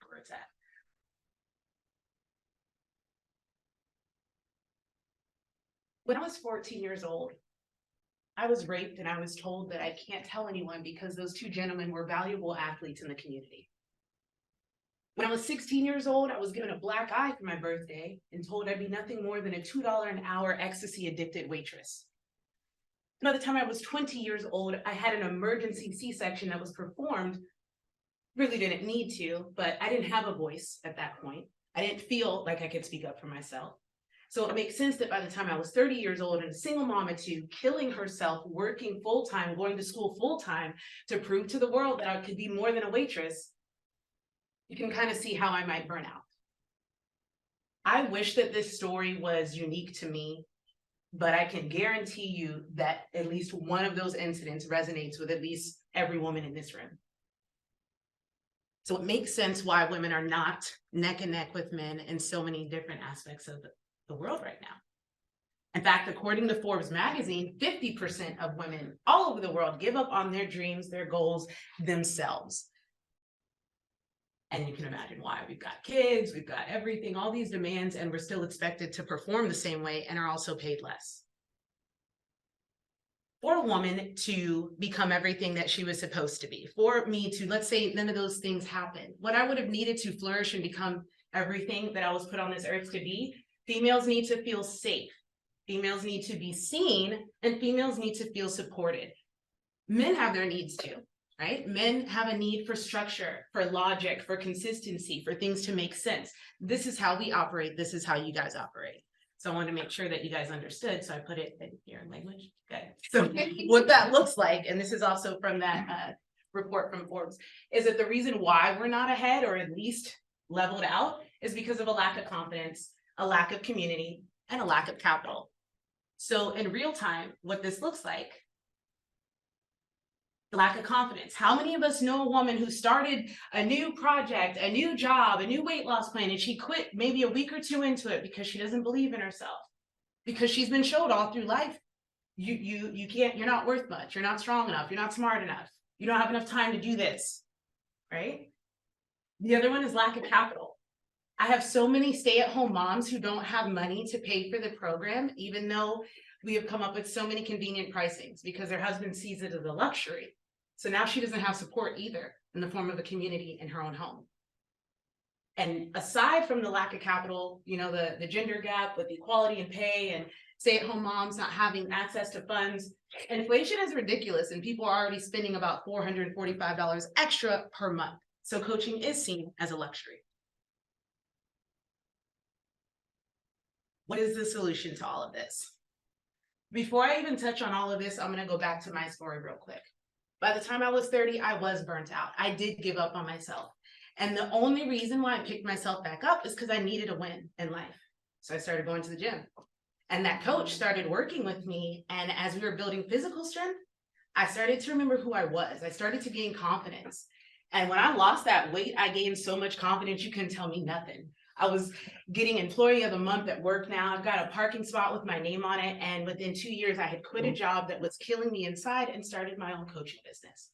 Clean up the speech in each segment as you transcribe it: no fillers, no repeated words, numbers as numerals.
where it's at. When I was 14 years old, I was raped and I was told that I can't tell anyone because those two gentlemen were valuable athletes in the community. When I was 16 years old, I was given a black eye for my birthday and told I'd be nothing more than a $2 an hour ecstasy addicted waitress. By the time I was 20 years old, I had an emergency C-section that was performed. Really didn't need to, but I didn't have a voice at that point. I didn't feel like I could speak up for myself. So it makes sense that by the time I was 30 years old and a single mom of two, killing herself, working full-time, going to school full-time to prove to the world that I could be more than a waitress, you can kind of see how I might burn out. I wish that this story was unique to me, but I can guarantee you that at least one of those incidents resonates with at least every woman in this room. So it makes sense why women are not neck and neck with men in so many different aspects of the world right now. In fact, according to Forbes magazine, 50% of women all over the world give up on their dreams, their goals themselves. And you can imagine why. We've got kids, we've got everything, all these demands, and we're still expected to perform the same way and are also paid less. For a woman to become everything that she was supposed to be, for me to, let's say none of those things happen, what I would have needed to flourish and become everything that I was put on this earth to be, females need to feel safe, females need to be seen, and females need to feel supported. Men have their needs too, right? Men have a need for structure, for logic, for consistency, for things to make sense. This is how we operate. This is how you guys operate. So I wanted to make sure that you guys understood. So I put it in your language. Okay. So what that looks like, and this is also from that report from Forbes, is that the reason why we're not ahead or at least leveled out is because of a lack of confidence, a lack of community, and a lack of capital. So in real time, what this looks like, lack of confidence. How many of us know a woman who started a new project, a new job, a new weight loss plan, and she quit maybe a week or two into it because she doesn't believe in herself? Because she's been showed all through life, you can't, you're not worth much, you're not strong enough, you're not smart enough, you don't have enough time to do this, right? The other one is lack of capital. I have so many stay-at-home moms who don't have money to pay for the program, even though we have come up with so many convenient pricings because their husband sees it as a luxury. So now she doesn't have support either in the form of a community in her own home. And aside from the lack of capital, you know, the gender gap with equality in pay and stay-at-home moms not having access to funds, inflation is ridiculous and people are already spending about $445 extra per month. So coaching is seen as a luxury. What is the solution to all of this? Before I even touch on all of this, I'm going to go back to my story real quick. By the time I was 30, I was burnt out. I did give up on myself. And the only reason why I picked myself back up is because I needed a win in life. So I started going to the gym. And that coach started working with me. And as we were building physical strength, I started to remember who I was. I started to gain confidence. And when I lost that weight, I gained so much confidence, you couldn't tell me nothing. I was getting employee of the month at work now. I've got a parking spot with my name on it. And within 2 years, I had quit a job that was killing me inside and started my own coaching business.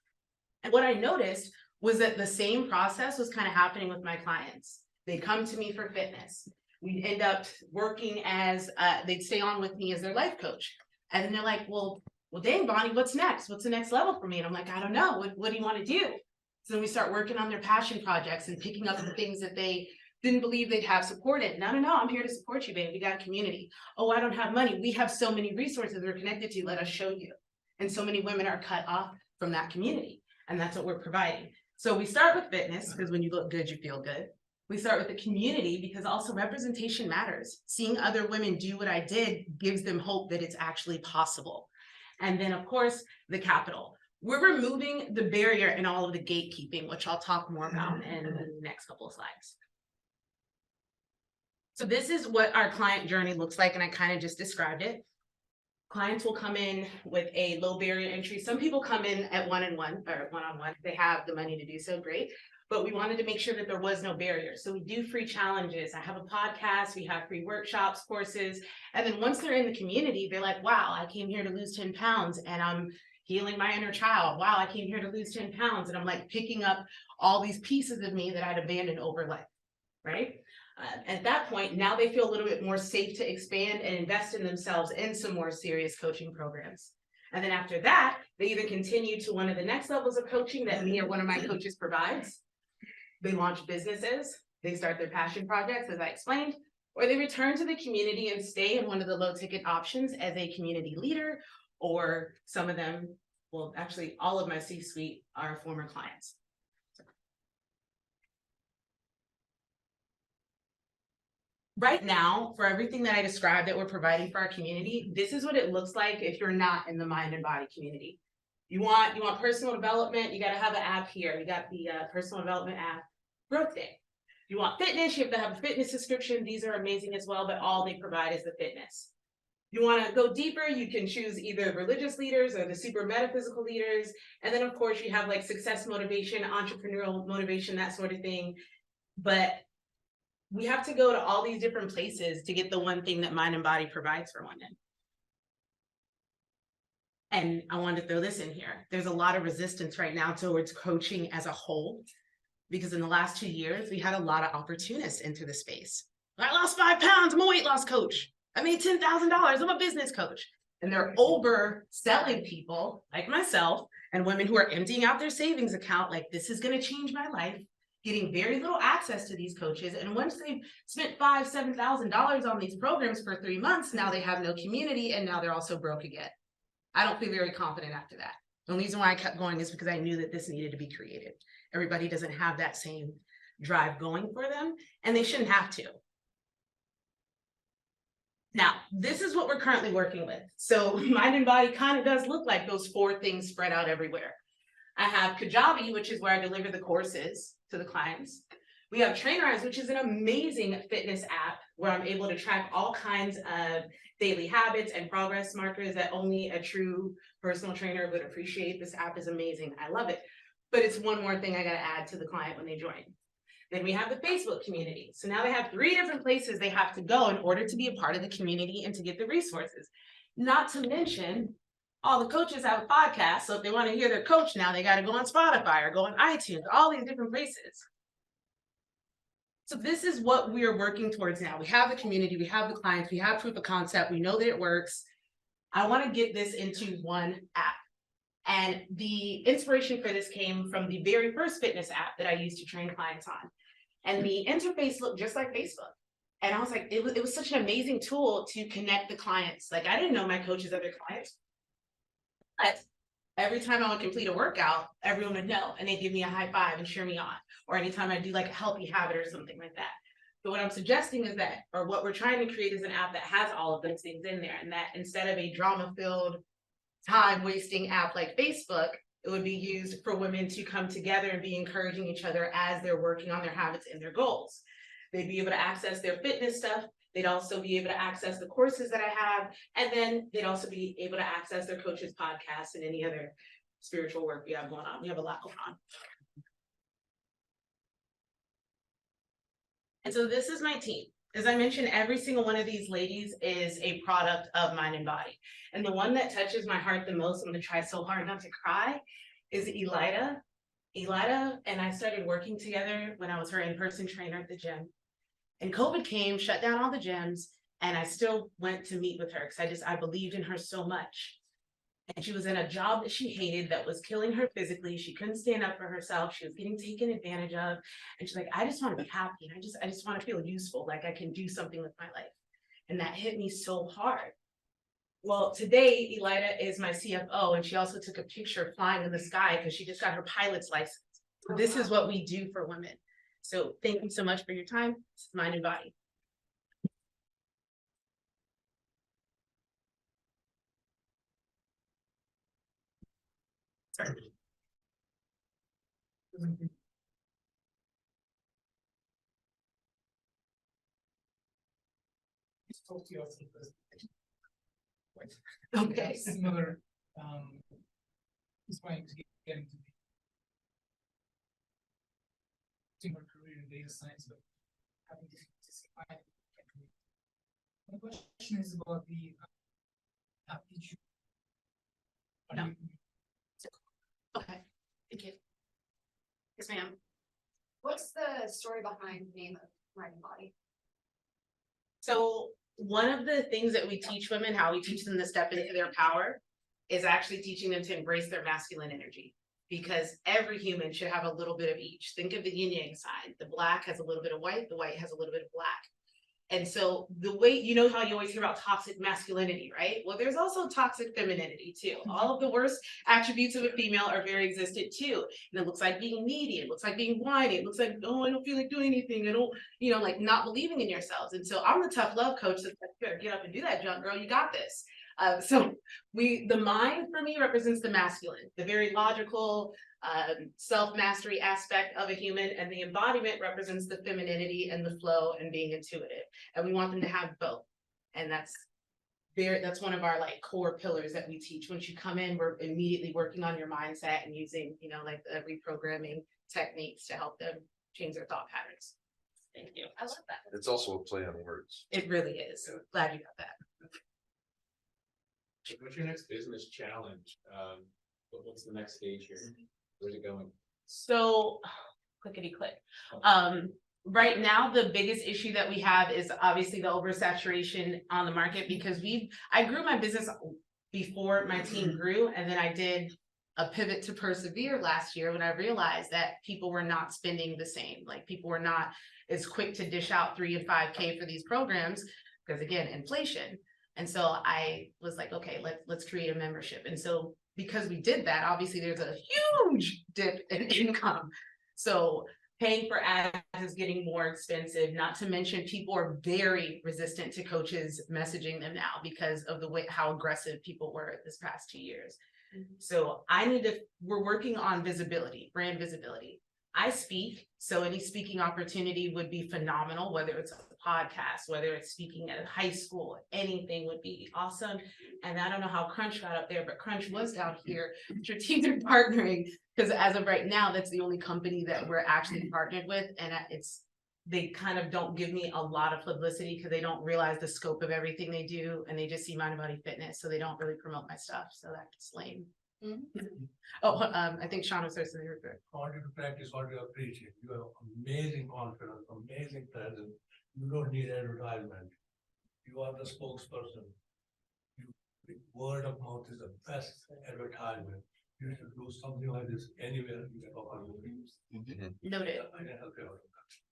And what I noticed was that the same process was kind of happening with my clients. They'd come to me for fitness. We'd end up working as, they'd stay on with me as their life coach. And then they're like, well, dang, Bonnie, what's next? What's the next level for me? And I'm like, I don't know. What do you want to do? So then we start working on their passion projects and picking up the things that they didn't believe they'd have supported. No, I'm here to support you, babe. We got a community. Oh, I don't have money. We have so many resources we're connected to. Let us show you. And so many women are cut off from that community. And that's what we're providing. So we start with fitness because when you look good, you feel good. We start with the community because also representation matters. Seeing other women do what I did gives them hope that it's actually possible. And then of course, the capital. We're removing the barrier in all of the gatekeeping, which I'll talk more about in the next couple of slides. So this is what our client journey looks like, and I kind of just described it. Clients will come in with a low barrier entry. Some people come in at one-on-one. They have the money to do so, great. But we wanted to make sure that there was no barrier. So we do free challenges. I have a podcast. We have free workshops, courses. And then once they're in the community, they're like, wow, I came here to lose 10 pounds and I'm healing my inner child. Wow, I came here to lose 10 pounds. And I'm like picking up all these pieces of me that I'd abandoned over life, right? At that point, now they feel a little bit more safe to expand and invest in themselves in some more serious coaching programs. And then after that, they either continue to one of the next levels of coaching that me or one of my coaches provides. They launch businesses, they start their passion projects, as I explained, or they return to the community and stay in one of the low ticket options as a community leader, or some of them, well, actually all of my C-suite are former clients. Right now, for everything that I described that we're providing for our community, this is what it looks like if you're not in the mind and body community. You want personal development, you got to have an app here. You got the personal development app, Growth Day. You want fitness, you have to have a fitness subscription. These are amazing as well, but all they provide is the fitness. You want to go deeper, you can choose either religious leaders or the super metaphysical leaders. And then of course you have like success motivation, entrepreneurial motivation, that sort of thing. But we have to go to all these different places to get the one thing that mind and body provides for women. And I wanted to throw this in here. There's a lot of resistance right now towards coaching as a whole, because in the last 2 years, we had a lot of opportunists enter the space. I lost 5 pounds, I'm a weight loss coach. I made $10,000, I'm a business coach. And they're overselling people like myself and women who are emptying out their savings account like, this is gonna change my life, getting very little access to these coaches. And once they've spent $5,000, $7,000 on these programs for 3 months, now they have no community and now they're also broke again. I don't feel very confident after that. The reason why I kept going is because I knew that this needed to be created. Everybody doesn't have that same drive going for them, and they shouldn't have to. Now, this is what we're currently working with. So mind and body kind of does look like those 4 things spread out everywhere. I have Kajabi, which is where I deliver the courses to the clients. We have Trainerize, which is an amazing fitness app where I'm able to track all kinds of daily habits and progress markers that only a true personal trainer would appreciate. This app is amazing. I love it. But it's one more thing I got to add to the client when they join. Then we have the Facebook community. So now they have 3 different places they have to go in order to be a part of the community and to get the resources. Not to mention, all the coaches have a podcast. So if they want to hear their coach now, they got to go on Spotify or go on iTunes, all these different places. So this is what we are working towards now. We have the community, we have the clients, we have proof of concept, we know that it works. I want to get this into one app. And the inspiration for this came from the very first fitness app that I used to train clients on. And the interface looked just like Facebook. And I was like, it was such an amazing tool to connect the clients. Like, I didn't know my coaches other clients, but every time I would complete a workout, everyone would know, and they'd give me a high five and cheer me on. Or anytime I do like a healthy habit or something like that. So what I'm suggesting is that, or what we're trying to create is an app that has all of those things in there, and that instead of a drama-filled, time-wasting app like Facebook, it would be used for women to come together and be encouraging each other as they're working on their habits and their goals. They'd be able to access their fitness stuff. They'd also be able to access the courses that I have. And then they'd also be able to access their coaches' podcasts and any other spiritual work we have going on. We have a lot going on. And so this is my team. As I mentioned, every single one of these ladies is a product of mind and body. And the one that touches my heart the most, I'm gonna try so hard not to cry, is Elida. Elida and I started working together when I was her in-person trainer at the gym. And COVID came, shut down all the gyms, and I still went to meet with her because I believed in her so much. And she was in a job that she hated that was killing her physically. She couldn't stand up for herself. She was getting taken advantage of. And she's like, I just want to be happy. And I just want to feel useful, like I can do something with my life. And that hit me so hard. Well, today, Elida is my CFO, and she also took a picture flying in the sky because she just got her pilot's license. This is what we do for women. So thank you so much for your time. This is Mind and Body. Sorry. Okay. Similar, is trying to get into the similar career in data science, but having difficulty finding. My question is about the, did you, No. Yes, ma'am. What's the story behind the name of Embody? So one of the things that we teach women, how we teach them to step into their power, is actually teaching them to embrace their masculine energy. Because every human should have a little bit of each. Think of the yin yang sign. The black has a little bit of white, the white has a little bit of black. And so the way, you know how you always hear about toxic masculinity, right? Well, there's also toxic femininity too. All of the worst attributes of a female are very existent too. And it looks like being needy, it looks like being whiny, it looks like, oh, I don't feel like doing anything. I don't, like not believing in yourselves. And so I'm the tough love coach that's like, better get up and do that, junk girl, you got this. So the mind for me represents the masculine, the very logical, self-mastery aspect of a human, and the embodiment represents the femininity and the flow and being intuitive. And we want them to have both. And that's one of our like core pillars that we teach. Once you come in, we're immediately working on your mindset and using, like the reprogramming techniques to help them change their thought patterns. Thank you. I love that. It's also a play on words. It really is. Glad you got that. What's your next business challenge? What's the next stage here? Where's it going? So, clickety click. Right now, the biggest issue that we have is obviously the oversaturation on the market, because I grew my business before my team grew, and then I did a pivot to persevere last year when I realized that people were not spending the same. Like people were not as quick to dish out 3 and 5K for these programs because again, inflation. And so I was like, okay, let's create a membership. And so because we did that, obviously there's a huge dip in income. So paying for ads is getting more expensive, not to mention people are very resistant to coaches messaging them now because of the way how aggressive people were this past 2 years. So we're working on visibility, brand visibility. I speak, so any speaking opportunity would be phenomenal, whether it's a podcast, whether it's speaking at a high school, anything would be awesome. And I don't know how Crunch got up there, but Crunch was down here strategic partnering, because as of right now, that's the only company that we're actually partnered with. And they kind of don't give me a lot of publicity because they don't realize the scope of everything they do. And they just see Mind and Body Fitness. So they don't really promote my stuff. So that's lame. Oh, I think Sean was supposed to be referred. Want you to practice what you are preaching. You have amazing confidence, amazing presence. You don't need advertisement. You are the spokesperson. Word of mouth is the best advertisement. You should do something like this anywhere you can offer your things. Noted. I can help you out.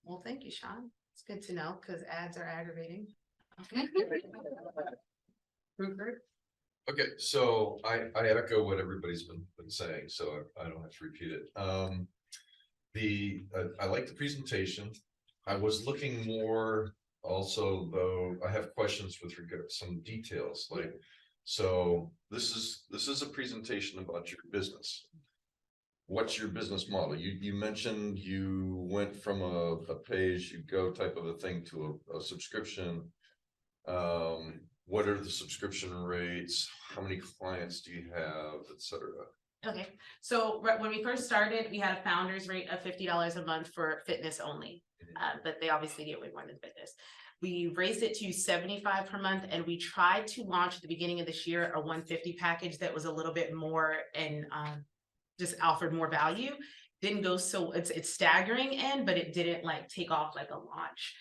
Well, thank you, Sean. It's good to know because ads are aggravating. Okay. Rupert? Okay, so I echo what everybody's been saying, so I don't have to repeat it. I like the presentation. I was looking more also, though, I have questions with regard to some details, like, so this is a presentation about your business. What's your business model? You mentioned you went from a pay-as-you-go type of a thing to a subscription. What are the subscription rates? How many clients do you have, et cetera? Okay, so when we first started, we had a founder's rate of $50 a month for fitness only, but they obviously get way more than fitness. We raised it to $75 per month, and we tried to launch at the beginning of this year a $150 package that was a little bit more and just offered more value. Didn't go so it's staggering in, but it didn't like take off like a launch.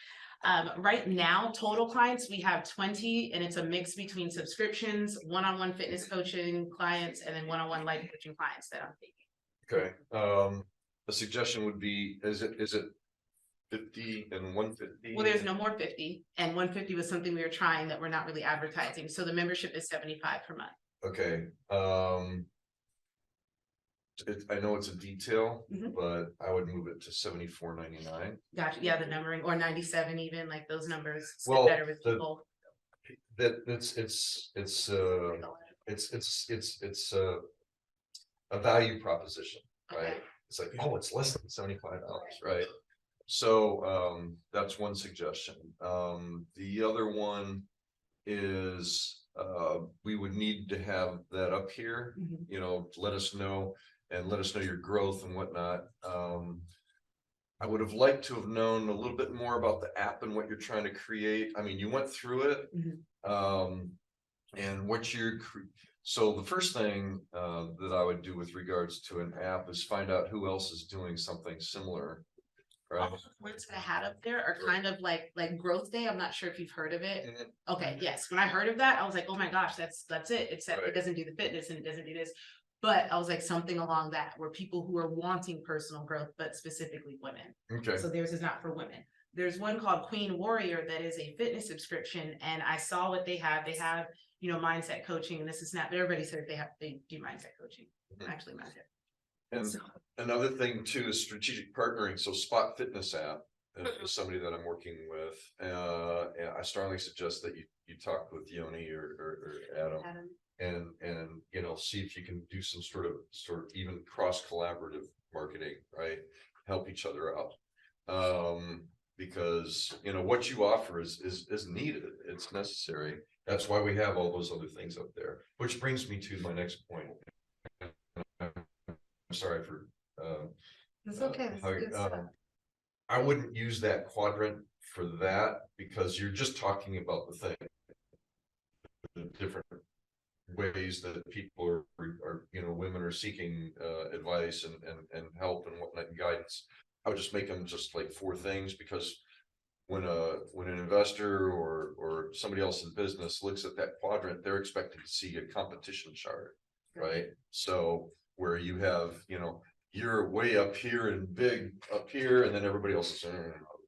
Right now, total clients, we have 20, and it's a mix between subscriptions, one-on-one fitness coaching clients, and then one-on-one life coaching clients that I'm taking. Okay. A suggestion would be, is it 50 and 150? Well, there's no more 50, and 150 was something we were trying that we're not really advertising. So the membership is $75 per month. Okay. I know it's a detail, but I would move it to $74.99. Gotcha. Yeah, the numbering, or 97 even, like those numbers sit Well, better with people. That it's a value proposition, right? Okay. It's like, oh, it's less than $75, right? So that's one suggestion. The other one is we would need to have that up here, let us know. And let us know your growth and whatnot. I would have liked to have known a little bit more about the app and what you're trying to create. I mean, you went through it, and what So the first thing that I would do with regards to an app is find out who else is doing something similar. Right? All the words that I had up there are kind of like Growth Day. I'm not sure if you've heard of it. Mhm. Okay, yes, when I heard of that, I was like, oh my gosh, that's it, except it Right. doesn't do the fitness and it doesn't do this. But I was like, something along that, where people who are wanting personal growth, but specifically women. Okay, So theirs is not for women. There's one called Queen Warrior that is a fitness subscription, and I saw what they have. They have, you know, mindset coaching, and this is not, everybody said they do mindset coaching, Mhm. actually mindset. and So, another thing too is strategic partnering. So Spot Fitness app is somebody that I'm working with. And I strongly suggest that you talk with Yoni or Adam. And you know, see if you can do some sort of even cross collaborative marketing, right? Help each other out. Because you know what you offer is needed, it's necessary. That's why we have all those other things up there, which brings me to my next point. I'm sorry for it's okay. This is good stuff. I wouldn't use that quadrant for that, because you're just talking about the different ways that people are, you know, women are seeking advice and help and whatnot and guidance. I would just make them just like 4 things, because when an investor or somebody else in business looks at that quadrant, they're expecting to see a competition chart, right? So where you have, you know, you're way up here and big up here, and then everybody else is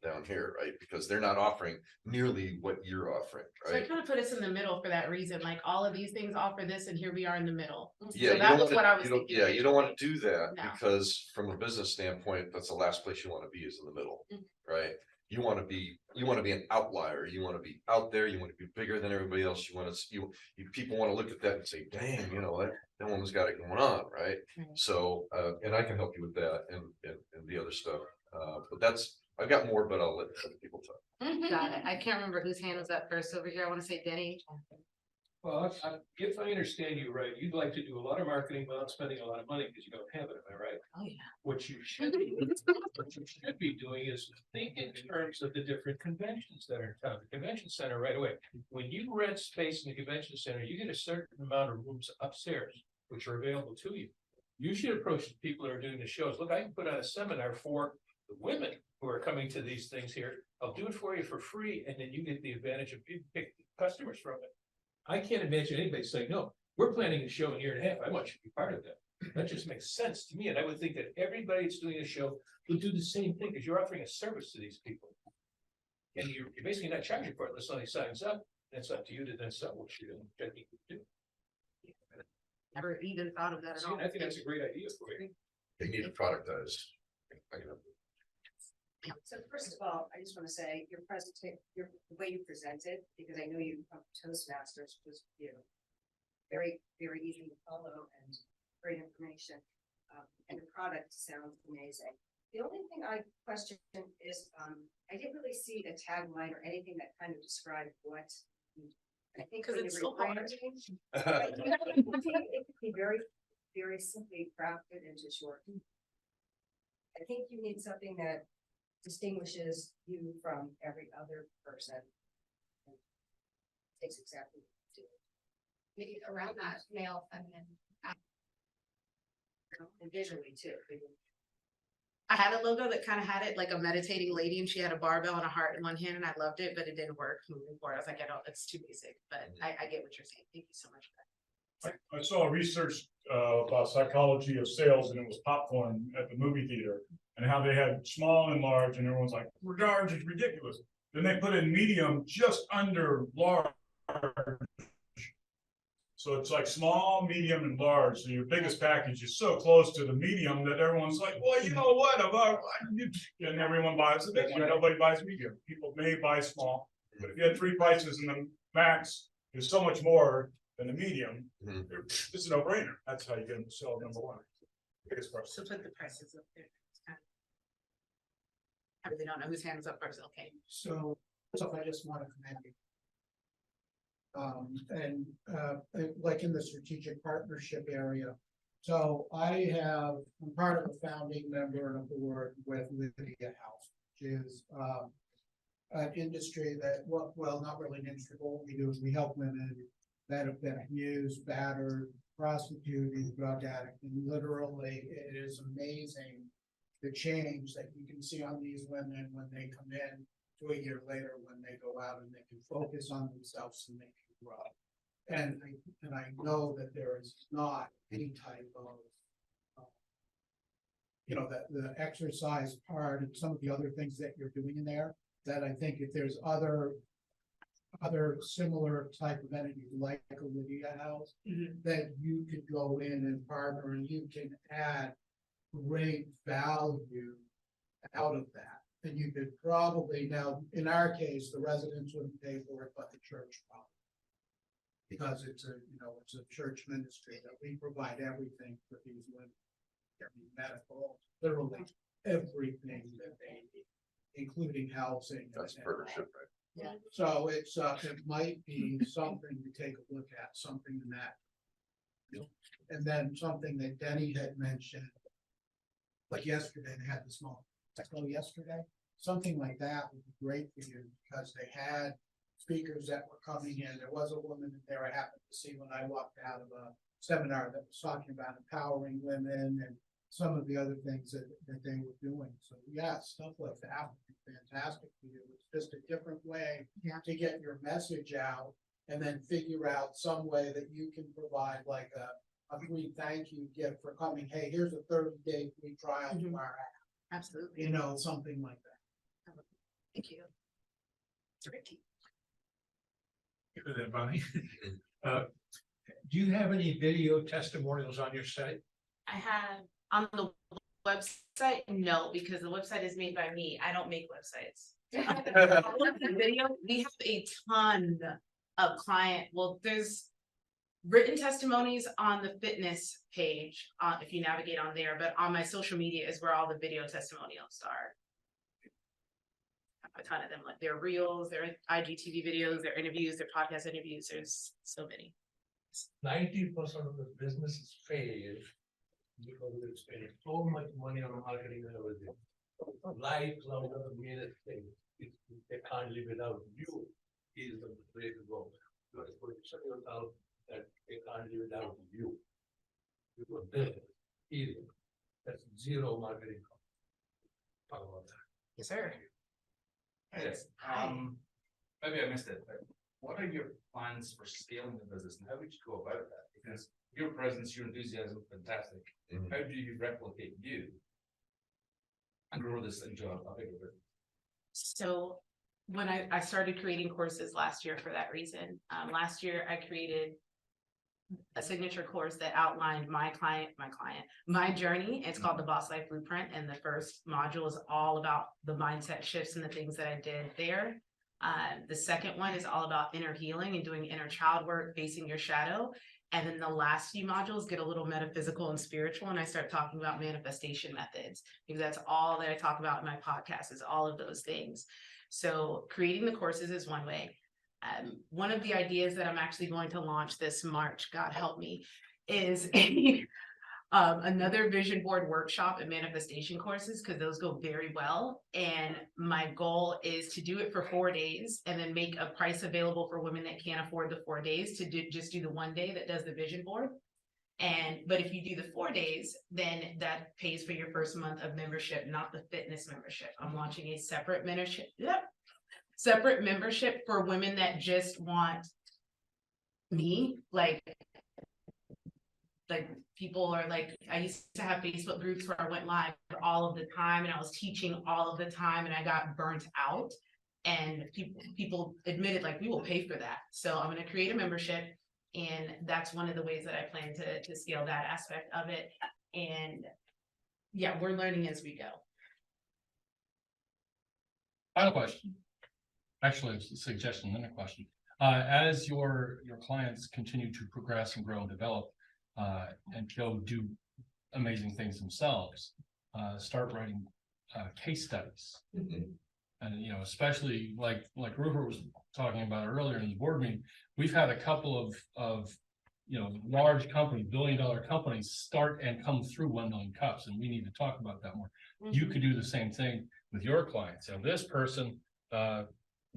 down here, right? Because they're not offering nearly what you're offering, So I right? kind of put us in the middle for that reason, like all of these things offer this and here we are in the middle. Yeah, So you that don't was what I wanna, was you don't, thinking. yeah, you don't wanna originally. do that, No. because from a business standpoint, that's the last place you wanna be, is in the middle, right? You wanna be an outlier, you wanna be out there, you wanna be bigger than everybody else, people wanna look at that and say, dang, you know, that woman's got it going on, right? Right. So, and I can help you with that and the other stuff, but I've got more, but I'll let other people talk. Got it. I can't remember whose hand was up first over here. I want to say Denny. Well, if I understand you right, you'd like to do a lot of marketing without spending a lot of money because you don't have it, am I right? Oh, yeah. What you should be doing is think in terms of the different conventions that are in town. The convention center right away. When you rent space in the convention center, you get a certain amount of rooms upstairs, which are available to you. You should approach the people who are doing the shows. Look, I can put on a seminar for the women who are coming to these things here. I'll do it for you for free, and then you get the advantage of pick customers from it. I can't imagine anybody saying, no, we're planning a show in a year and a half. I want you to be part of that. That just makes sense to me. And I would think that everybody that's doing a show will do the same thing, because you're offering a service to these people. And you're basically not charging for it unless somebody signs up. That's up to you to then sell what you're doing. Which I think you do. Never even thought of that at See, all. I think that's a great idea for you. They need to productize. So first of all, I just want to say your presentation, the way you presented, because I know you Toastmasters was, you know, very, very easy to follow and great information. And the product sounds amazing. The only thing I question is, I didn't really see a tagline or anything that kind of described what. I think Because when it's you're so hard. rebranding, it could be very, very simply crafted into short. I think you need something that distinguishes you from every other person. Takes exactly what you do. Maybe around that male, feminine. And visually too. I had a logo that kind of had it like a meditating lady, and she had a barbell and a heart in one hand, and I loved it, but it didn't work moving forward. I was like, I don't, it's too basic, but I get what you're saying. Thank you so much for that. I saw research about psychology of sales, and it was popcorn at the movie theater, and how they had small and large, and everyone's like, large is ridiculous. Then they put in medium just under large. So it's like small, medium, and large. So your biggest package is so close to the medium that everyone's like, well, you know what? And everyone buys the big one. Nobody buys medium. People may buy small, but if you had 3 prices and the max is so much more than the medium, it's a no-brainer. That's how you get them to sell number 1. Biggest price. So put the prices up there. I really don't know whose hand was up first. Okay. So, I just want to commend you. Like in the strategic partnership area. So I'm part of a founding member and a board with Lydia House, which is an industry that, well, not really an industry, but what we do is we help women that have been abused, battered, prostituted, drug addict, and literally, it is amazing the change that you can see on these women when they come in to a year later, when they go out and they can focus on themselves and they can grow. And I know that there is not any type of, the exercise part and some of the other things that you're doing in there, that I think if there's other similar type of entities like Olivia House, that you could go in and partner and you can add great value out of that. And you could probably, now, in our case, the residents wouldn't pay for it, but the church probably. Because it's a church ministry that we provide everything for these women. Every medical, literally everything that they need, including housing. That's partnership, right? Yeah, so it's, it might be something to take a look at, something in that. And then something that Denny had mentioned, like yesterday, they had the small techno yesterday, something like that would be great for you, because they had speakers that were coming in. There was a woman there I happened to see when I walked out of a seminar that was talking about empowering women and some of the other things that they were doing. So yeah, stuff like that would be fantastic for you. It's just a different way to get your message out, and then figure out some way that you can provide like a free thank you gift for coming. Hey, here's a 30-day free trial to our app. Absolutely. Something like that. Thank you. For that, Bonnie. Do you have any video testimonials on your site? I have on the website, no, because the website is made by me. I don't make websites. Video, we have a ton of there's written testimonies on the fitness page, if you navigate on there, but on my social media is where all the video testimonials are. A ton of them, like their reels, their IGTV videos, their interviews, their podcast interviews. There's so many. 90% of the businesses fail because they're spending so much money on marketing and everything. Life, love, minute thing, they can't live without you is the way to go. You have to put yourself that they can't live without you. Because this is, that's zero marketing. Talk about that. Yes, sir. Yes, maybe I missed it, but what are your plans for scaling the business and how would you go about that? Because your presence, your enthusiasm, fantastic. Mhm. How do you replicate you and grow this into a bigger business? So when I started creating courses last year for that reason, last year I created a signature course that outlined my journey. It's called the Boss Life Blueprint. And the first module is all about the mindset shifts and the things that I did there. The second one is all about inner healing and doing inner child work, facing your shadow. And then the last few modules get a little metaphysical and spiritual. And I start talking about manifestation methods, because that's all that I talk about in my podcast, is all of those things. So creating the courses is one way. One of the ideas that I'm actually going to launch this March, God help me, is another vision board workshop and manifestation courses, because those go very well. And my goal is to do it for 4 days and then make a price available for women that can't afford the 4 days to just do the 1 day that does the vision board. But if you do the 4 days, then that pays for your first month of membership, not the fitness membership. I'm launching a separate membership. Separate membership for women that just want me, like people are like, I used to have Facebook groups where I went live all of the time and I was teaching all of the time and I got burnt out, and people admitted, like, we will pay for that. So I'm going to create a membership, and that's one of the ways that I plan to scale that aspect of it. And yeah, we're learning as we go. Final question. Actually, it's a suggestion, then a question. As your clients continue to progress and grow and develop, and go do amazing things themselves, start writing case studies. And especially like Rupert was talking about earlier in the board meeting, we've had a couple of large companies, billion-dollar companies start and come through 1 million cups, and we need to talk about that more. You could do the same thing with your clients. And this person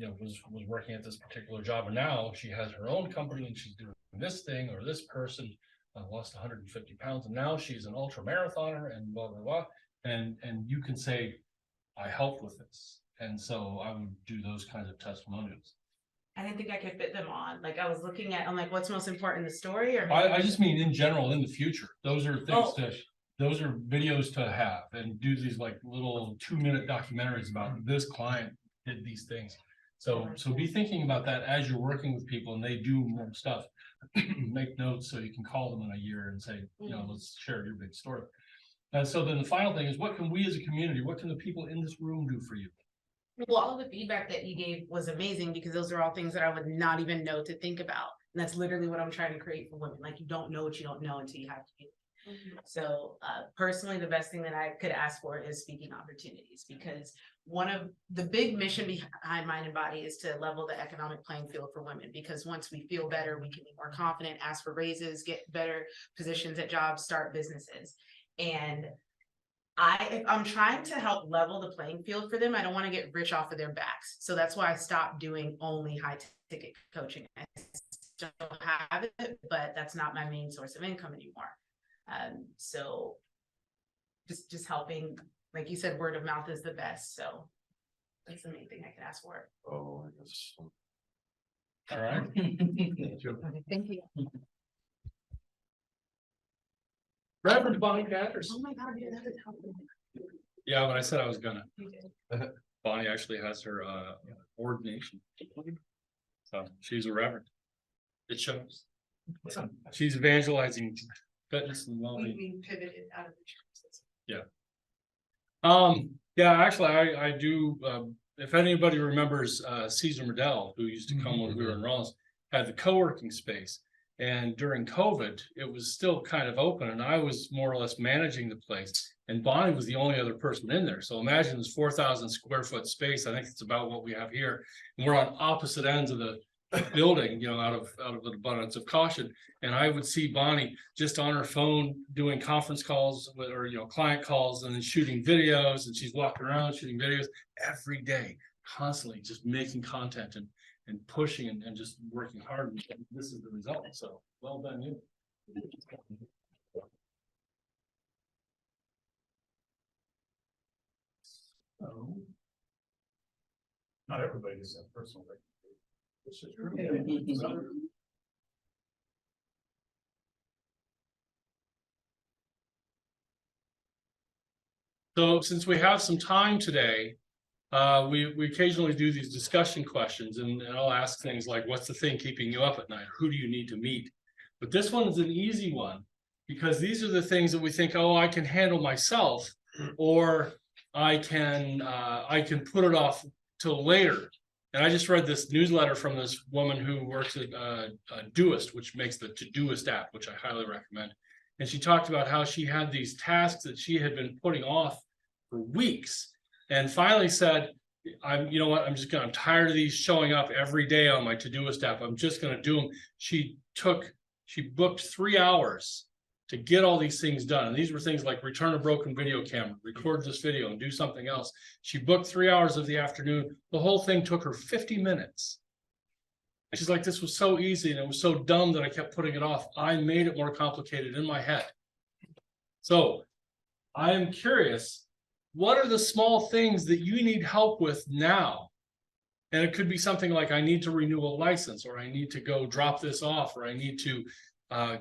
was working at this particular job, and now she has her own company and she's doing this thing, or this person lost 150 pounds and now she's an ultra marathoner and blah, blah, blah. And you can say, I helped with this. And so I would do those kinds of testimonials. I didn't think I could fit them on. Like I was looking at, I'm like, what's most important, the story or? I just mean in general, in the future, those are things Oh. those are videos to have and do these like little 2-minute documentaries about this client did these things. So be thinking about that as you're working with people and they do more stuff. Make notes so you can call them in a year and say, you know, let's share your big story. And so then the final thing is, what can we as a community, what can the people in this room do for you? Well, all of the feedback that you gave was amazing because those are all things that I would not even know to think about. And that's literally what I'm trying to create for women. Like you don't know what you don't know until you have to do it. So personally, the best thing that I could ask for is speaking opportunities, because one of the big mission behind Mind and Body is to level the economic playing field for women, because once we feel better, we can be more confident, ask for raises, get better positions at jobs, start businesses. And if I'm trying to help level the playing field for them, I don't want to get rich off of their backs. So that's why I stopped doing only high ticket coaching. I still have it, but that's not my main source of income anymore. So just helping, like you said, word of mouth is the best. So that's the main thing I could ask for. Oh, I guess. All right. Thank you. Reverend Bonnie Patterson. Oh my God, dude, that would help me. Yeah, but I said I was gonna. You did. Bonnie actually has her ordination. So she's a reverend. It shows. She's evangelizing fitness and wellbeing. We pivoted out of insurance. Yeah, actually, I do, if anybody remembers, Caesar Medell, who used to come when we were in Rollins, had the co-working space. And during COVID, it was still kind of open and I was more or less managing the place. And Bonnie was the only other person in there. So imagine this 4,000 square foot space. I think it's about what we have here. And we're on opposite ends of the building, you know, out of an abundance of caution. And I would see Bonnie just on her phone doing conference calls with, or, you know, client calls, and then shooting videos, and she's walking around shooting videos every day, constantly just making content and pushing and just working hard. And this is the result. So well done, you. Not everybody is that personal. This is true. So since we have some time today, we occasionally do these discussion questions, and I'll ask things like, what's the thing keeping you up at night? Who do you need to meet? But this one is an easy one, because these are the things that we think, oh, I can handle myself, or I can put it off till later. And I just read this newsletter from this woman who works at Doist, which makes the Todoist app, which I highly recommend. And she talked about how she had these tasks that she had been putting off for weeks, and finally said, you know what, I'm tired of these showing up every day on my Todoist app. I'm just going to do them. She booked 3 hours to get all these things done. And these were things like return a broken video camera, record this video and do something else. She booked 3 hours of the afternoon. The whole thing took her 50 minutes. And she's like, this was so easy and it was so dumb that I kept putting it off. I made it more complicated in my head. So I am curious, what are the small things that you need help with now? And it could be something like, I need to renew a license, or I need to go drop this off, or I need to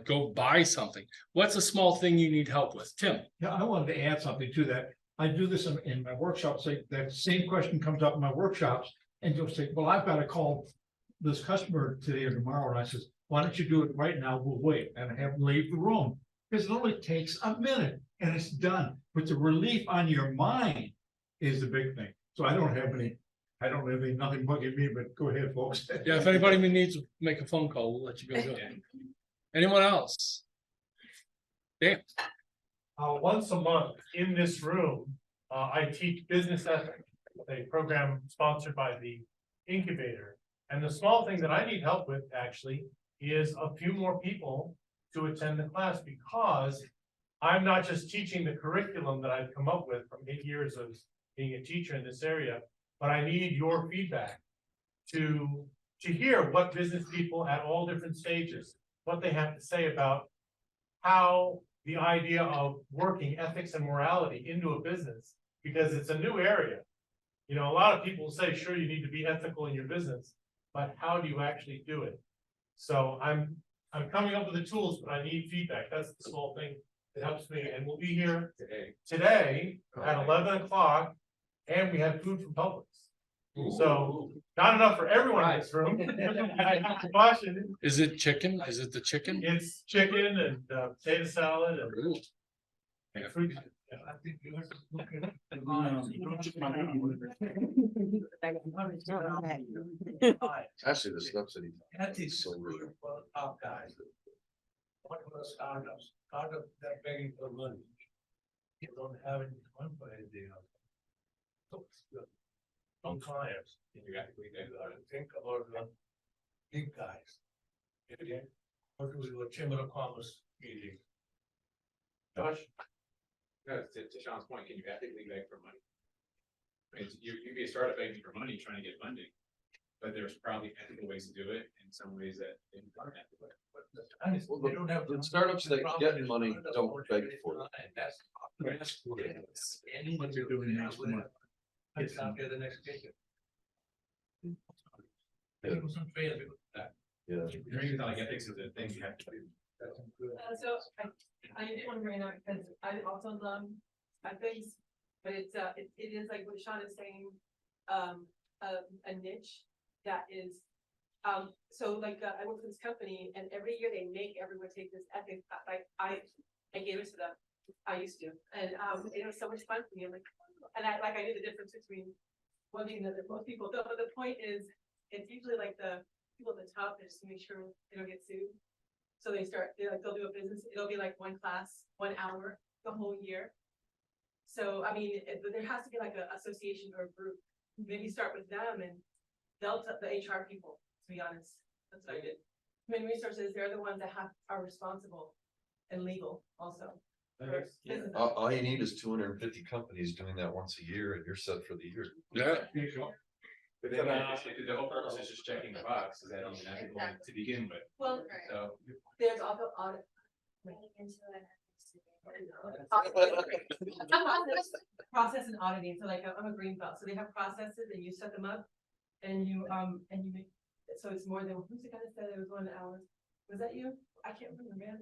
go buy something. What's a small thing you need help with? Tim? Yeah, I wanted to add something to that. I do this in my workshops. That same question comes up in my workshops, and you'll say, well, I've got to call this customer today or tomorrow. And I says, why don't you do it right now? We'll wait and have them leave the room, because it only takes a minute and it's done. But the relief on your mind is the big thing. So I don't have any, nothing bugging me, but go ahead, folks. Yeah, if anybody needs to make a phone call, we'll let you go do it. Anyone else? Dan? Once a month in this room, I teach business ethics, a program sponsored by the incubator. And the small thing that I need help with actually is a few more people to attend the class, because I'm not just teaching the curriculum that I've come up with from 8 years of being a teacher in this area, but I need your feedback to hear what business people at all different stages, what they have to say about how the idea of working ethics and morality into a business, because it's a new area. You know, a lot of people say, sure, you need to be ethical in your business, but how do you actually do it? So I'm coming up with the tools, but I need feedback. That's the small thing that helps me. And we'll be here today at 11 o'clock, and we have food from Publix. So not enough for everyone in this room. I have to caution. Is it chicken? Is it the chicken? It's chicken and potato salad and fruit. I think you have to look at. Actually, the subsidy. Ethics So weird. for top guys. What about startups? Startups that begging for money. You don't have any fun for anything else. So, some clients, you got to think about the big guys. Okay, what do we do a chamber of commerce meeting? Josh? To Sean's point, can you ethically beg for money? I mean, you be a startup begging for money, trying to get funding, but there's probably ethical ways to do it, in some ways that aren't ethical. Well, they don't have The startups that get money don't beg for it. That's. Anyone you're doing next month. It's not the next ticket. There was some fail with that. Yeah. Dreams like ethics is a thing you have to do. So I just want to bring it up because I also love ethics, but it is like what Sean is saying, a niche that is, so like, I work for this company and every year they make everyone take this ethics, like I gave it to them. I used to, and it was so much fun for me. I'm like, and I knew the difference between one thing that most people don't, but the point is, it's usually like the people at the top, they just make sure they don't get sued. So they'll do a business, it'll be like one class, 1 hour, the whole year. So, I mean, there has to be like an association or a group, maybe start with them and they'll, the HR people, to be honest, that's what I did. Human resources, they're the ones that are responsible and legal also. All you need is 250 companies doing that once a year and you're set for the year. Yeah. But then the whole purpose is just checking the box, is that even ethical to begin with? Well, So. there's also audit. Process and auditing, so like I'm a green belt, so they have processes and you set them up. And you make, so it's more than, who's the guy that said it was 1 hour? Was that you? I can't remember, man.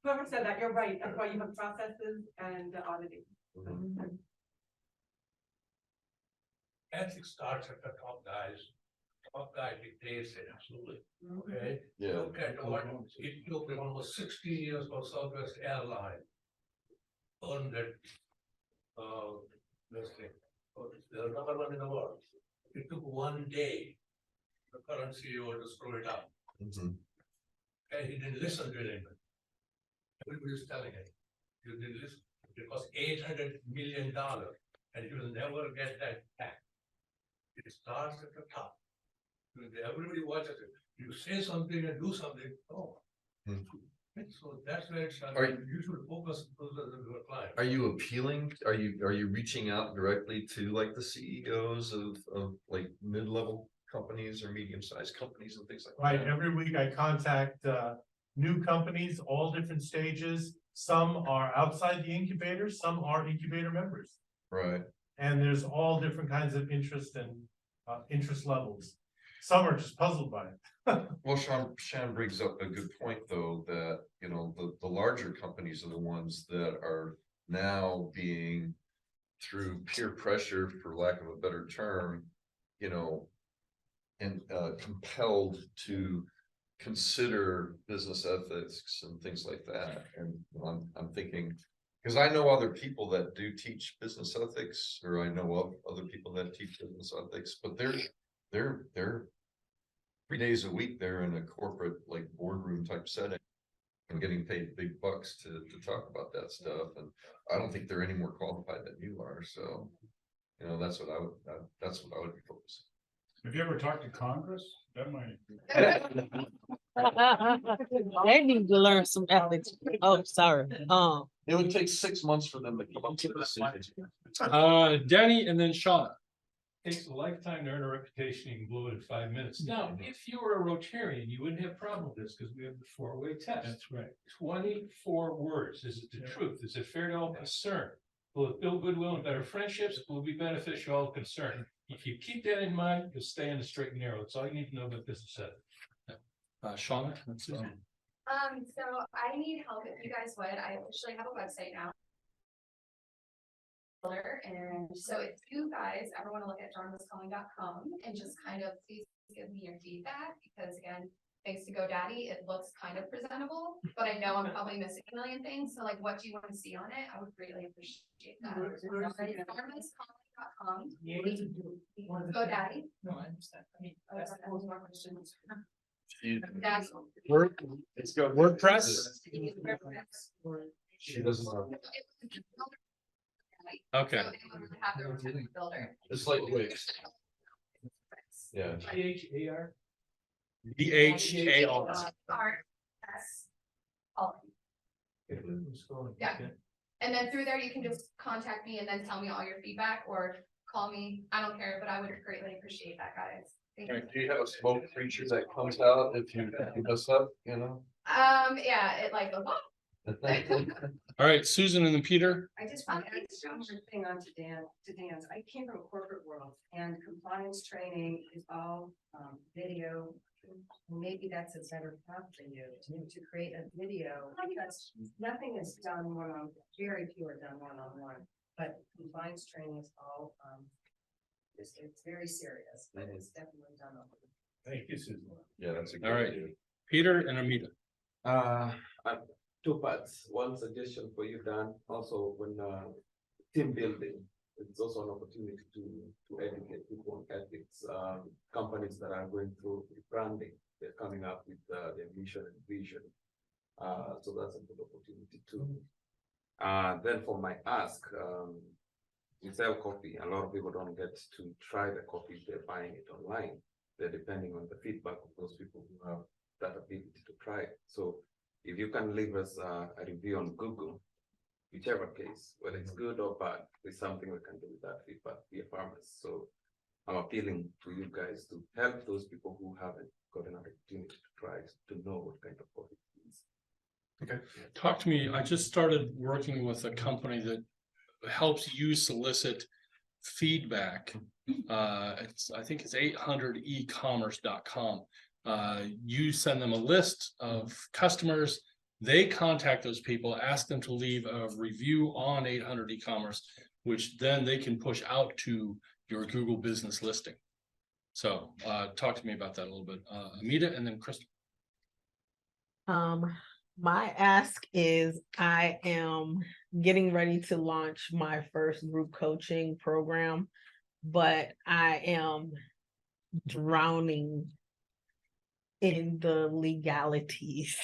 Whoever said that, you're right, that's why you have processes and auditing. Ethics starts at the top guys. Top guy dictates it, absolutely. Okay? Yeah. Look at what it took almost 60 years for Southwest Airlines. On that, let's say, the number one in the world. It took 1 day, the current CEO to screw it up. Mhm. And he didn't listen to anyone. Everybody's telling him, you didn't listen. It cost $800 million and you will never get that back. It starts at the top. Everybody watches it. You say something and do something, oh. So that's where it's, you should focus on the client. Are you appealing? Are you reaching out directly to like the CEOs of like mid-level companies or medium-sized companies and things like that? Right, every week I contact new companies, all different stages. Some are outside the incubator, some are incubator members. Right. And there's all different kinds of interest and interest levels. Some are just puzzled by it. Well, Sean brings up a good point, though, that, you know, the larger companies are the ones that are now being, through peer pressure, for lack of a better term, you know, and compelled to consider business ethics and things like that. And I'm thinking, because I know other people that do teach business ethics, or I know of other people that teach business ethics, but they're 3 days a week, they're in a corporate like boardroom type setting and getting paid big bucks to talk about that stuff. And I don't think they're any more qualified than you are. So, you know, that's what I would be focusing. Have you ever talked to Congress? That might. They need to learn some ethics. Oh, sorry. It would take 6 months for them to come up with a decision. Danny and then Sean. takes a lifetime to earn a reputation, you can blow it in 5 minutes. Now, if you were a Rotarian, you wouldn't have a problem with this, because we have the 4-way test. That's right. 24 words, is it the truth, is it fair to all concerned? Will it build goodwill and better friendships, will it be beneficial to all concerned? If you keep that in mind, you'll stay on the straight and narrow, that's all you need to know about business ethics. Shauna and Susan. So I need help if you guys would. I officially have a website now. And so if you guys ever want to look at johnwascalling.com and just kind of please give me your feedback, because again, thanks to GoDaddy, it looks kind of presentable, but I know I'm probably missing a million things. So like, what do you want to see on it? I would greatly appreciate that. johnwascalling.com. GoDaddy. No, I understand. I mean, Oh, that was my question. That's It's got WordPress. She doesn't know. Okay. Builder. It's like Wix. Yeah. PHAR. BHAR. R-S. All. Yeah. And then through there, you can just contact me and then tell me all your feedback or call me. I don't care, but I would greatly appreciate that, guys. Thank you. Do you have a smoke creature that comes out if you mess up, you know? Yeah, it like goes, All right, Susan and then Peter. I just want to add one more thing on to Dan's. I came from a corporate world and compliance training is all video. Maybe that's a better path for you to create a video, because nothing is done very few are done one-on-one, but compliance training is all, it's very serious, but it's definitely done. Thank you, Susan. Yeah, that's a good All right. idea. Peter and Amita. Two parts. One suggestion for you, Dan, also when team building, it's also an opportunity to educate people on ethics. Companies that are going through branding, they're coming up with their mission and vision. So that's a good opportunity too. Then for my ask, we sell coffee. A lot of people don't get to try the coffee if they're buying it online. They're depending on the feedback of those people who have that ability to try it. So if you can leave us a review on Google, whichever case, whether it's good or bad, there's something we can do with that feedback via farmers. So I'm appealing to you guys to help those people who haven't gotten an opportunity to try it, to know what kind of coffee it is. Okay. Talk to me. I just started working with a company that helps you solicit feedback. I think it's 800ecommerce.com. You send them a list of customers, they contact those people, ask them to leave a review on 800 e-commerce, which then they can push out to your Google business listing. So talk to me about that a little bit. Amita and then Crystal. My ask is I am getting ready to launch my first group coaching program, but I am drowning in the legalities.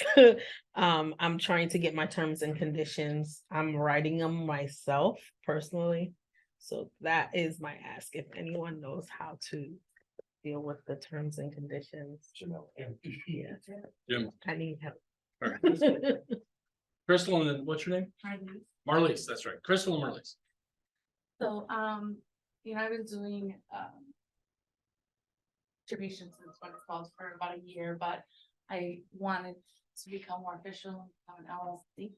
I'm trying to get my terms and conditions. I'm writing them myself personally. So that is my ask. If anyone knows how to deal with the terms and conditions. Yeah. Jim. I need help. All right. Crystal, and then what's your name? Marlise, that's right. Crystal and Marlise. So, I've been doing, distribution since when it's called for about a year, but I wanted to become more official on an LLC.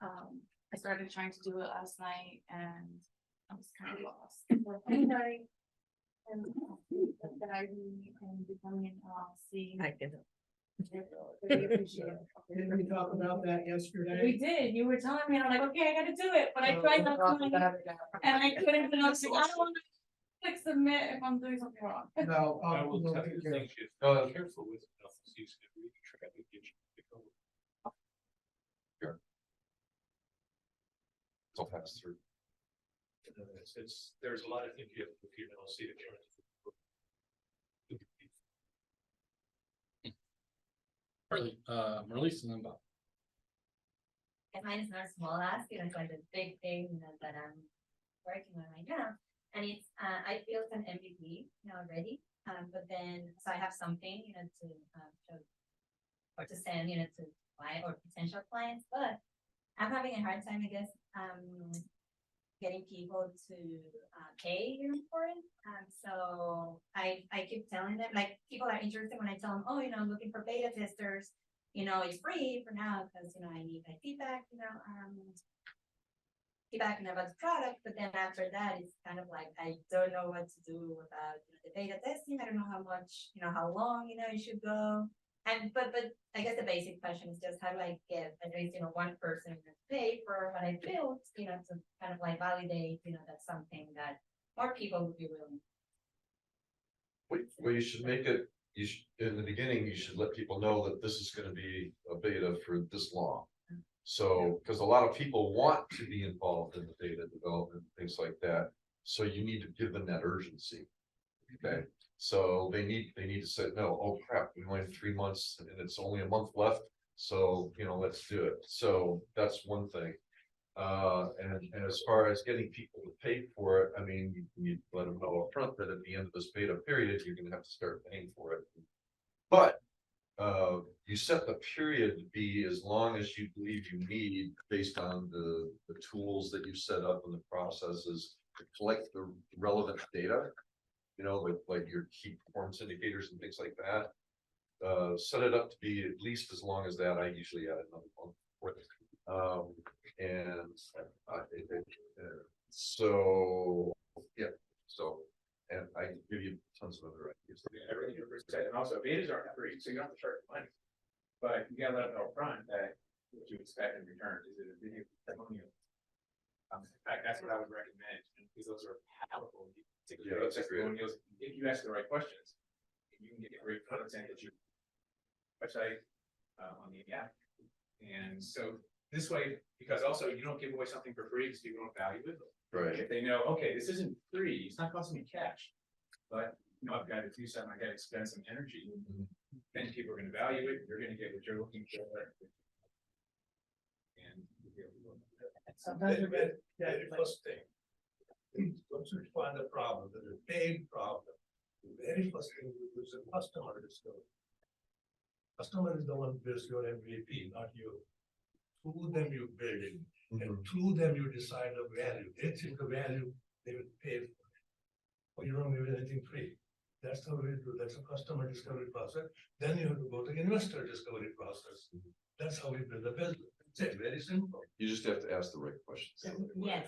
I started trying to do it last night and I was kind of lost. And that I am becoming an LLC. I get it. Really appreciate it. Didn't we talk about that yesterday? We did. You were telling me, I'm like, okay, I gotta do it, but I tried not to. And I couldn't, I don't want to click submit if I'm doing something wrong. No, I will we'll tell take you, care of thank it. you. Careful with LLCs, that we try to get you to go. It's all passed through. There's a lot of things you have to do for your LLC to try to. Marlise and then Bob. And mine is not a small ask, it's like a big thing that I'm working on right now. And it's, I built an MVP already, but then, so I have something, to show or to send, to client or potential clients, but I'm having a hard time, I guess, getting people to pay for it. So I keep telling them, like, people are interested when I tell them, oh, you know, I'm looking for beta testers. You know, it's free for now because, you know, I need like feedback, you know, feedback about the product. But then after that, it's kind of like, I don't know what to do about, you know, the beta testing. I don't know how much, you know, how long, you know, it should go. And but I guess the basic question is just how do I get at least, you know, one person to pay for what I built, you know, to kind of like validate, you know, that's something that more people would be willing. Well, you should make it, in the beginning, you should let people know that this is gonna be a beta for this long. So, because a lot of people want to be involved in the data development, things like that, so you need to give them that urgency. Okay, so they need to say, no, oh crap, we only have 3 months and it's only a month left, so, you know, let's do it. So that's one thing. And as far as getting people to pay for it, I mean, you let them know up front that at the end of this beta period, you're gonna have to start paying for it. But you set the period to be as long as you believe you need based on the tools that you set up and the processes to collect the relevant data, you know, like your key performance indicators and things like that. Set it up to be at least as long as that. I usually add another month worth. So yeah, so and I can give you tons of other ideas. Everything you said, and also betas aren't free, so you don't have to charge money. But you gotta let them know upfront that what you expect in return is it a video testimonial. In fact, that's what I would recommend, because those are powerful. Yeah, that's testimonials. If you ask the right questions, you can get great content that you website on the app. And so this way, because also you don't give away something for free because people don't value it. Right. If they know, okay, this isn't free, it's not costing me cash, but you know, I've got to do something, I got to expend some energy. Then people are going to value it, you're going to get what you're looking for. And Sometimes you get that first thing. Once you find a problem, there's a big problem. The very first thing is a customer discovery. Customer is the one who builds your MVP, not you. Through them you build it, and through them you decide the value. They think the value, they will pay for it. Or you don't give anything free. That's how we do. That's a customer discovery process. Then you have to go to investor discovery process. That's how we build a business. It's very simple. You just have to ask the right questions. Yes.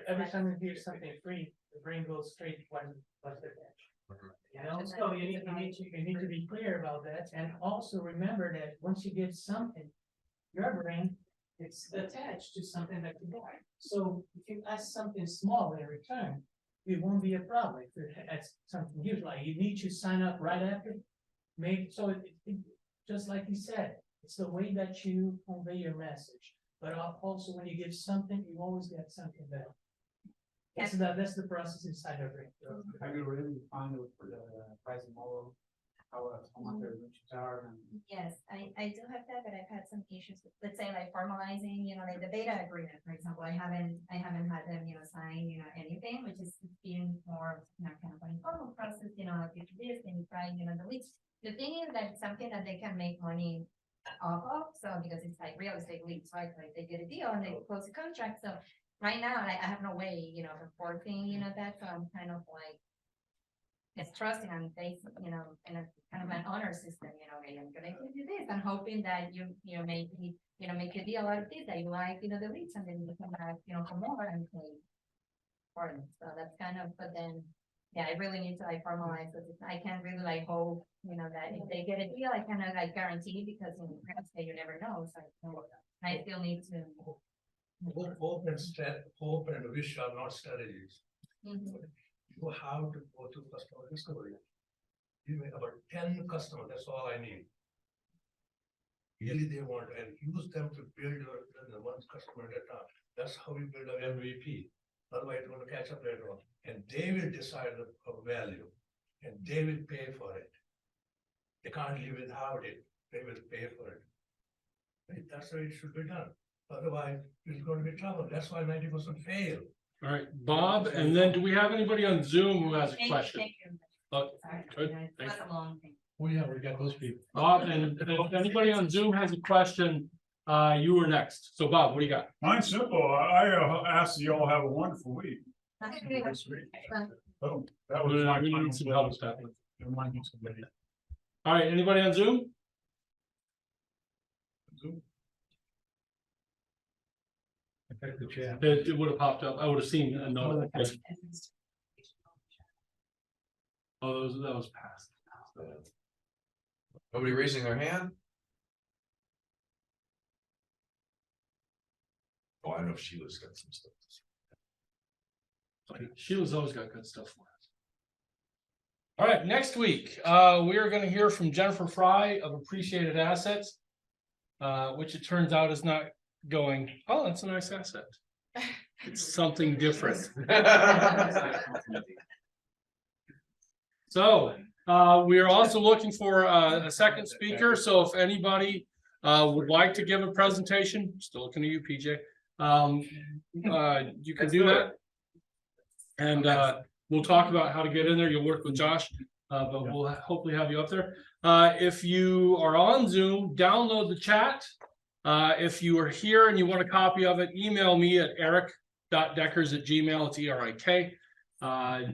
Every time you give something free, the brain goes straight to what's the catch. You know, so you need to be clear about that, and also remember that once you get something, your brain it's attached to something that you buy. So if you ask something small in return, it won't be a problem. If you ask something huge, like you need to sign up right after, just like you said, it's the way that you convey your message. But also when you give something, you always get something back. That's the process inside of it. Have you really defined the pricing model? How much their riches are? Yes, I do have that, but I've had some issues with, let's say, like formalizing, you know, like the beta agreement, for example. I haven't had them, you know, sign, you know, anything, which is been more, you know, kind of an informal process, you know, like you do this and you try, you know, the leads. The thing is that it's something that they can make money off of, so because it's like real estate leads, right? Like they get a deal and they close the contract. So right now I have no way, you know, of enforcing, you know, that. So I'm kind of like, it's trusting and they, you know, in a kind of an honor system, you know, okay, I'm gonna give you this and hoping that you know, maybe, you know, make a deal out of this that you like, you know, the leads and then you come back, you know, for more and pay for it. So that's kind of, but then, yeah, I really need to like formalize this. I can't really like hope, you know, that if they get a deal, I cannot like guarantee because in real estate you never know. So I still need to. Hope and wish are not strategies. You have to go to customer discovery. You make about 10 customers, that's all I need. Really they want and use them to build the one customer at a time. That's how we build our MVP. Otherwise, you're going to catch up later on. And they will decide the value and they will pay for it. They can't live without it. They will pay for it. That's how it should be done. Otherwise, it's going to be trouble. That's why 90% fail. All right, Bob, and then do we have anybody on Zoom who has a question? Thank you. Oh, Sorry, good. you know, it's a long thing. Oh, yeah, we got those people. Bob, and if anybody on Zoom has a question, You were next. So Bob, what do you got? Mine's simple. I ask that you all have a wonderful week. Oh, that was my We final need some help word. with that. There might be somebody. All right, anybody on Zoom? Affect the chat. It would have popped up. I would have seen a note. Oh, that was past. Nobody raising their hand? Oh, I know Sheila's got some stuff. Sheila's always got good stuff for us. All right, next week, we are gonna hear from Jennifer Fry of Appreciated Assets. Which it turns out is not going, oh, that's a nice asset. It's something different. So, we are also looking for a second speaker, so if anybody would like to give a presentation, still looking at you, PJ. You can do that. And we'll talk about how to get in there. You'll work with Josh, but we'll hopefully have you up there. If you are on Zoom, download the chat. If you are here and you want a copy of it, email me at eric.deckers@gmail.com. It's ERIK.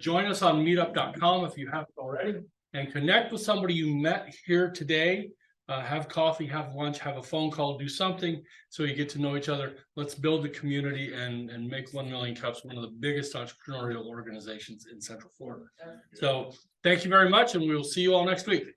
Join us on meetup.com if you haven't already, and connect with somebody you met here today. Have coffee, have lunch, have a phone call, do something so you get to know each other. Let's build the community and make 1 Million Cups one of the biggest entrepreneurial organizations in Central Florida. So thank you very much, and we will see you all next week.